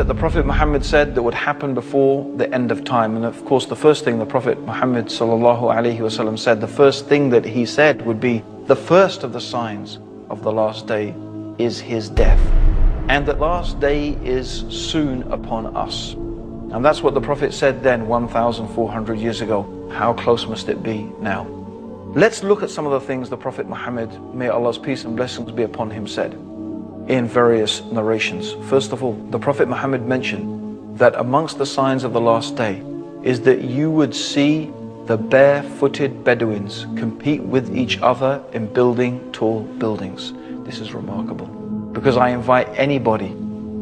that the Prophet Muhammad said that would happen before the end of time. And of course, the first thing the Prophet Muhammad ﷺ said, the first thing that he said would be the first of the signs of the last day is his death. And that last day is soon upon us. And that's what the Prophet said then 1,400 years ago. How close must it be now? Let's look at some of the things the Prophet Muhammad, may Allah's peace and blessings be upon him, said in various narrations. First of all, the Prophet Muhammad mentioned that amongst the signs of the last day is that you would see the barefooted Bedouins compete with each other in building tall buildings. This is remarkable, because I invite anybody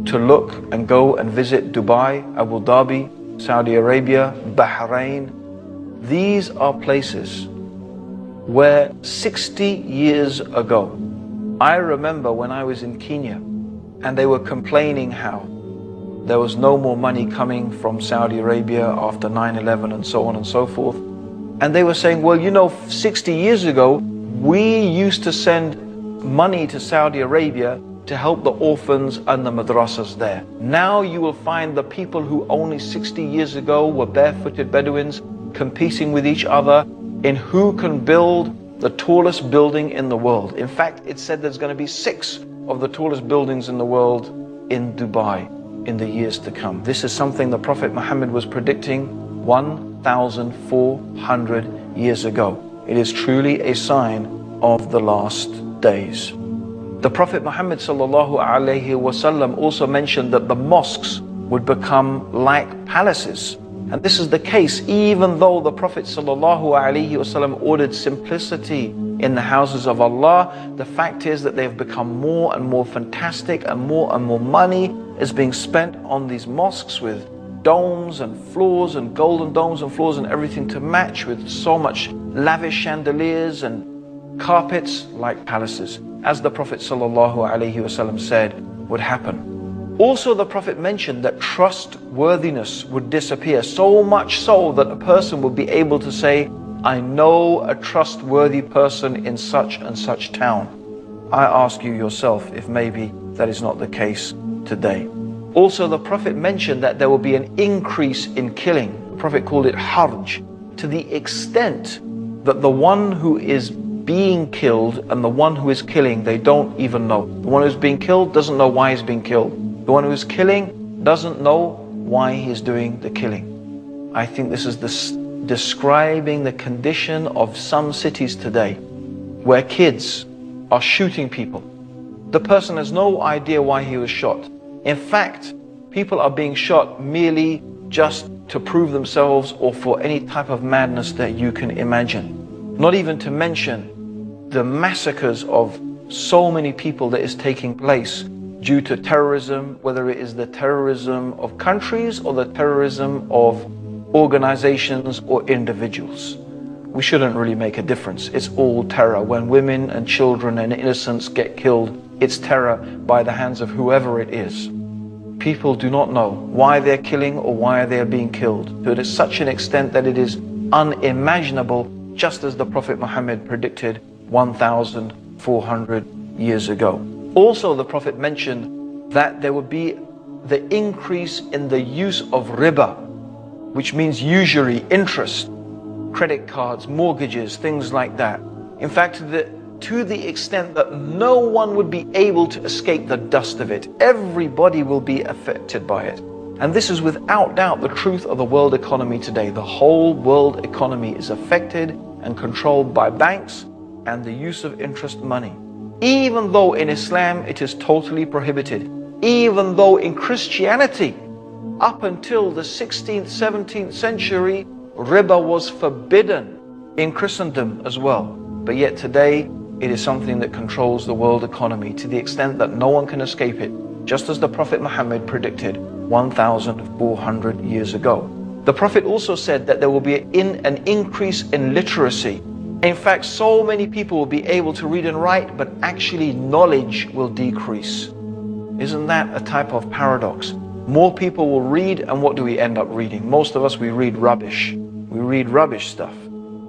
to look and go and visit Dubai, Abu Dhabi, Saudi Arabia, Bahrain. These are places where 60 years ago, I remember when I was in Kenya and they were complaining how there was no more money coming from Saudi Arabia after 9/11 and so on and so forth. And they were saying, well, you know, 60 years ago, we used to send money to Saudi Arabia to help the orphans and the madrasas there. Now you will find the people who only 60 years ago were barefooted Bedouins competing with each other in who can build the tallest building in the world. In fact, it said there's going to be 6 of the tallest buildings in the world in Dubai in the years to come. This is something the Prophet Muhammad was predicting 1,400 years ago. It is truly a sign of the last days. The Prophet Muhammad ﷺ also mentioned that the mosques would become like palaces. And this is the case even though the Prophet ﷺ ordered simplicity in the houses of Allah. The fact is that they've become more and more fantastic, and more money is being spent on these mosques with domes and floors and golden domes and floors and everything to match, with so much lavish chandeliers and carpets like palaces, as the Prophet ﷺ said would happen. Also, the Prophet mentioned that trustworthiness would disappear, so much so that a person would be able to say, I know a trustworthy person in such and such town. I ask you yourself if maybe that is not the case today. Also, the Prophet mentioned that there will be an increase in killing. The Prophet called it harj, to the extent that the one who is being killed and the one who is killing, they don't even know. The one who's being killed doesn't know why he's being killed. The one who is killing doesn't know why he's doing the killing. I think this is describing the condition of some cities today, where kids are shooting people. The person has no idea why he was shot. In fact, people are being shot merely just to prove themselves or for any type of madness that you can imagine. Not even to mention the massacres of so many people that is taking place due to terrorism, whether it is the terrorism of countries or the terrorism of organizations or individuals. We shouldn't really make a difference. It's all terror. When women and children and innocents get killed, it's terror by the hands of whoever it is. People do not know why they're killing or why they're being killed, to such an extent that it is unimaginable, just as the Prophet Muhammad predicted 1,400 years ago. Also, the Prophet mentioned that there would be the increase in the use of riba, which means usury, interest, credit cards, mortgages, things like that. In fact, to the extent that no one would be able to escape the dust of it. Everybody will be affected by it. And this is without doubt the truth of the world economy today. The whole world economy is affected and controlled by banks and the use of interest money. Even though in Islam it is totally prohibited, even though in Christianity up until the 16th, 17th century, riba was forbidden in Christendom as well. But yet today it is something that controls the world economy to the extent that no one can escape it, just as the Prophet Muhammad predicted 1,400 years ago. The Prophet also said that there will be an increase in literacy. In fact, so many people will be able to read and write, but actually knowledge will decrease. Isn't that a type of paradox? More people will read, and what do we end up reading? Most of us, we read rubbish. We read rubbish stuff.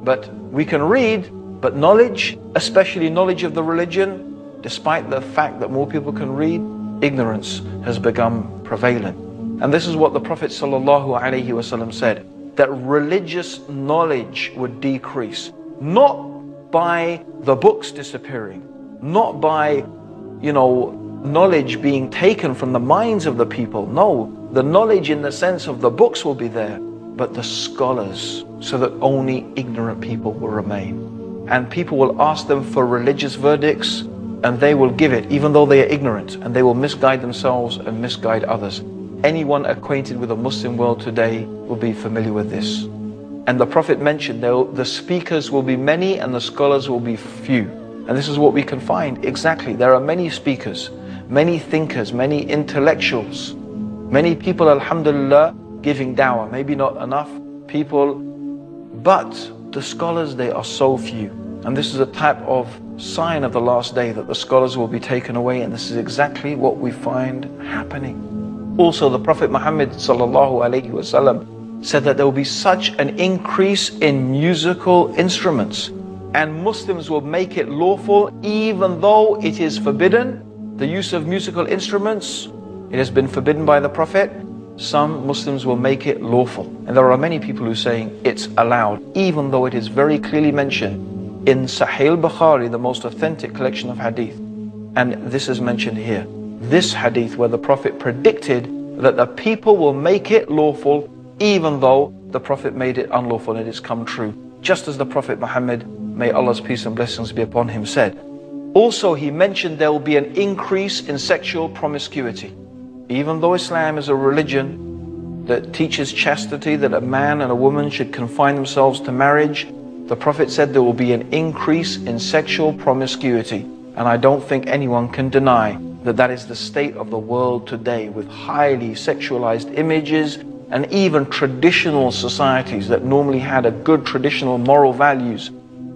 But we can read, but knowledge, especially knowledge of the religion, despite the fact that more people can read, ignorance has become prevalent. And this is what the Prophet ﷺ said, that religious knowledge would decrease, not by the books disappearing, not by, knowledge being taken from the minds of the people. No, the knowledge in the sense of the books will be there, but the scholars, so that only ignorant people will remain. And people will ask them for religious verdicts, and they will give it, even though they are ignorant, and they will misguide themselves and misguide others. Anyone acquainted with the Muslim world today will be familiar with this. And the Prophet mentioned the speakers will be many and the scholars will be few. And this is what we can find exactly. There are many speakers, many thinkers, many intellectuals, many people, alhamdulillah, giving da'wah. Maybe not enough people, but the scholars, they are so few. And this is a type of sign of the last day, that the scholars will be taken away, and this is exactly what we find happening. Also, the Prophet Muhammad ﷺ said that there will be such an increase in musical instruments, and Muslims will make it lawful even though it is forbidden. The use of musical instruments, it has been forbidden by the Prophet. Some Muslims will make it lawful. And there are many people who are saying it's allowed, even though it is very clearly mentioned in Sahih al-Bukhari, the most authentic collection of hadith. And this is mentioned here. This hadith where the Prophet predicted that the people will make it lawful even though the Prophet made it unlawful, and it has come true. Just as the Prophet Muhammad, may Allah's peace and blessings be upon him, said. Also, he mentioned there will be an increase in sexual promiscuity. Even though Islam is a religion that teaches chastity, that a man and a woman should confine themselves to marriage, the Prophet said there will be an increase in sexual promiscuity. And I don't think anyone can deny that that is the state of the world today, with highly sexualized images, and even traditional societies that normally had a good traditional moral values.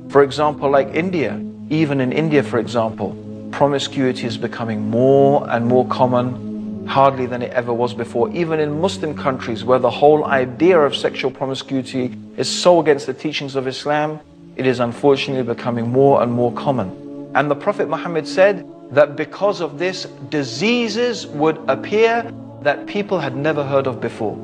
For example, like India. Even in India, for example, promiscuity is becoming more and more common, hardly than it ever was before. Even in Muslim countries, where the whole idea of sexual promiscuity is so against the teachings of Islam, it is unfortunately becoming more and more common. And the Prophet Muhammad said that because of this, diseases would appear that people had never heard of before.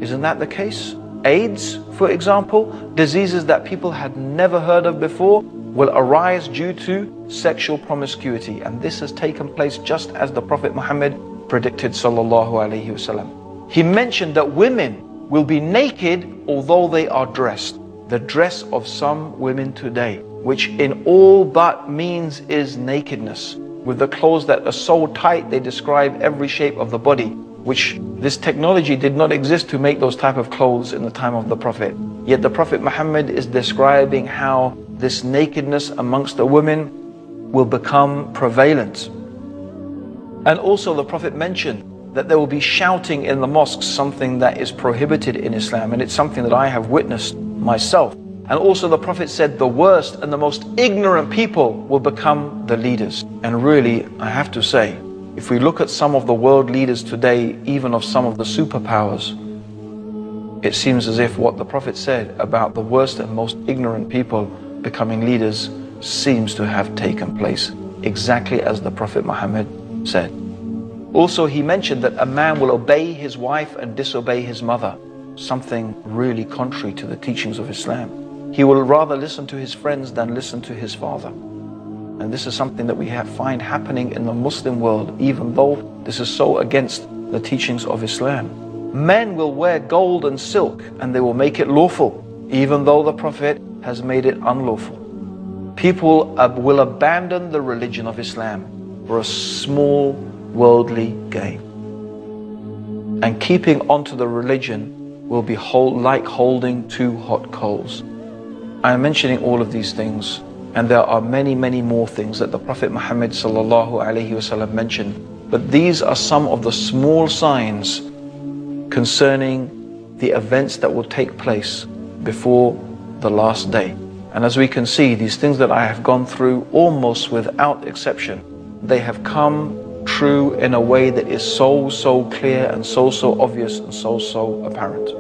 Isn't that the case? AIDS, for example, diseases that people had never heard of before will arise due to sexual promiscuity. And this has taken place just as the Prophet Muhammad predicted, sallallahu alaihi wasallam. He mentioned that women will be naked although they are dressed. The dress of some women today, which in all but means is nakedness, with the clothes that are so tight they describe every shape of the body, which this technology did not exist to make those type of clothes in the time of the Prophet. Yet the Prophet Muhammad is describing how this nakedness amongst the women will become prevalent. And also the Prophet mentioned that there will be shouting in the mosques, something that is prohibited in Islam, and it's something that I have witnessed myself. And also the Prophet said the worst and the most ignorant people will become the leaders. And really, I have to say, if we look at some of the world leaders today, even of some of the superpowers, it seems as if what the Prophet said about the worst and most ignorant people becoming leaders seems to have taken place, exactly as the Prophet Muhammad said. Also, he mentioned that a man will obey his wife and disobey his mother, something really contrary to the teachings of Islam. He will rather listen to his friends than listen to his father. And this is something that we find happening in the Muslim world, even though this is so against the teachings of Islam. Men will wear gold and silk and they will make it lawful, even though the Prophet has made it unlawful. People will abandon the religion of Islam for a small worldly gain. And keeping onto the religion will be like holding two hot coals. I am mentioning all of these things, and there are many, many more things that the Prophet Muhammad ﷺ mentioned. But these are some of the small signs concerning the events that will take place before the last day. And as we can see, these things that I have gone through, almost without exception, they have come true in a way that is so clear and so obvious and so apparent.